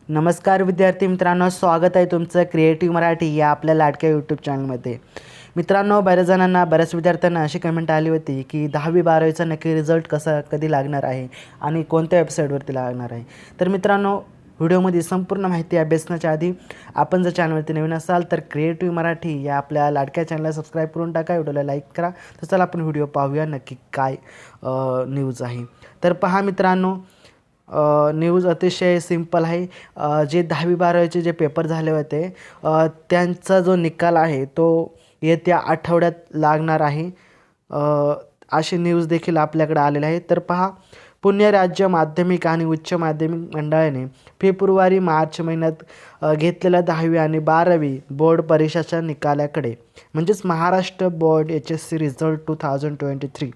नमस्कार विद्यार्थी मित्रांनो, स्वागत आहे तुमचं क्रिएटिव्ह मराठी या आपल्या लाडक्या यूट्यूब चॅनलमध्ये. मित्रांनो, बऱ्याच जणांना, बऱ्याच विद्यार्थ्यांना अशी कमेंट आली होती की 10वी-12वीचा नक्की रिझल्ट कधी लागणार आहे आणि कोणत्या वेबसाईटवरती लागणार आहे. तर मित्रांनो, व्हिडिओमध्ये संपूर्ण माहिती अभ्यासण्याच्या आधी आपण जर चॅनलवरती नवीन असाल तर क्रिएटिव्ह मराठी या आपल्या लाडक्या चॅनलला सबस्क्राईब करून टाका, व्हिडिओला लाईक करा. तर चला आपण व्हिडिओ पाहूया नक्की काय न्यूज आहे. तर पहा मित्रांनो, न्यूज अतिशय सिंपल आहे. जे 10वी-12वीचे जे पेपर झाले होते त्यांचा जो निकाल आहे तो येत्या आठवड्यात लागणार आहे, अशी न्यूज देखील आपल्याकडे आलेली आहे. तर पहा, पुणे राज्य माध्यमिक आणि उच्च माध्यमिक मंडळाने फेब्रुवारी-मार्च महिन्यात घेतलेल्या 10वी आणि 12वी बोर्ड परीक्षाच्या निकालाकडे, म्हणजेच महाराष्ट्र बोर्ड HSC रिझल्ट 2023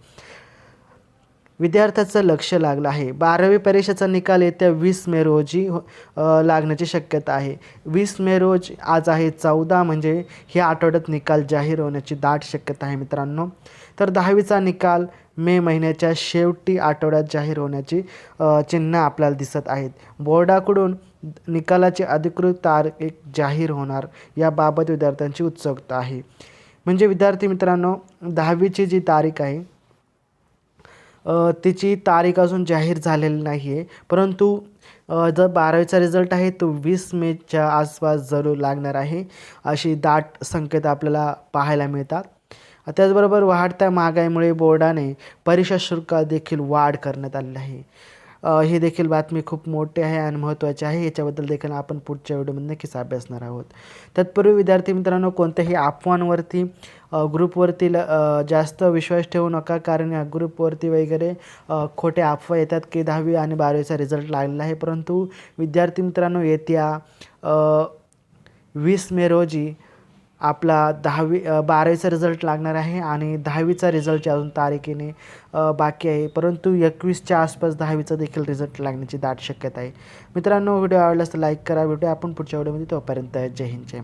विद्यार्थ्याचं लक्ष लागलं आहे. 12वी परीक्षेचा निकाल येत्या 20 मे रोजी लागण्याची शक्यता आहे. 20 मे रोज, आज आहे 14, म्हणजे ह्या आठवड्यात निकाल जाहीर होण्याची दाट शक्यता आहे मित्रांनो. तर 10वीचा निकाल मे महिन्याच्या शेवटी आठवड्यात जाहीर होण्याची चिन्ह आपल्याला दिसत आहेत. बोर्डाकडून निकालाची अधिकृत तारीख जाहीर होणार याबाबत विद्यार्थ्यांची उत्सुकता आहे. म्हणजे विद्यार्थी मित्रांनो, 10वीची जी तारीख आहे तिची तारीख अजून जाहीर झालेली नाही आहे, परंतु जर 12वीचा रिझल्ट आहे तो 20 मेच्या आसपास जरूर लागणार आहे, अशी दाट संकेत आपल्याला पाहायला मिळतात. त्याचबरोबर वाढत्या महागाईमुळे बोर्डाने परीक्षा शुल्कात देखील वाढ करण्यात आली आहे. ही देखील बातमी खूप मोठी आहे आणि महत्त्वाची आहे. याच्याबद्दल देखील आपण पुढच्या व्हिडिओमध्ये नक्कीच अभ्यासणार आहोत. तत्पूर्वी विद्यार्थी मित्रांनो, कोणत्याही अफवांवरती ग्रुपवरती जास्त विश्वास ठेवू नका, कारण या ग्रुपवरती वगैरे खोटे अफवा येतात की 10वी आणि 12वीचा रिझल्ट लागलेला आहे. परंतु विद्यार्थी मित्रांनो, येत्या 20 मे रोजी आपला 12वीचा रिझल्ट लागणार आहे आणि 10वीचा रिझल्टची अजून तारखेने बाकी आहे, परंतु 21च्या आसपास 10वीचा देखील रिझल्ट लागण्याची दाट शक्यता आहे. मित्रांनो, व्हिडिओ आवडल्यास लाईक करा. भेटूया आपण पुढच्या व्हिडिओमध्ये. तोपर्यंत जय हिंद, जय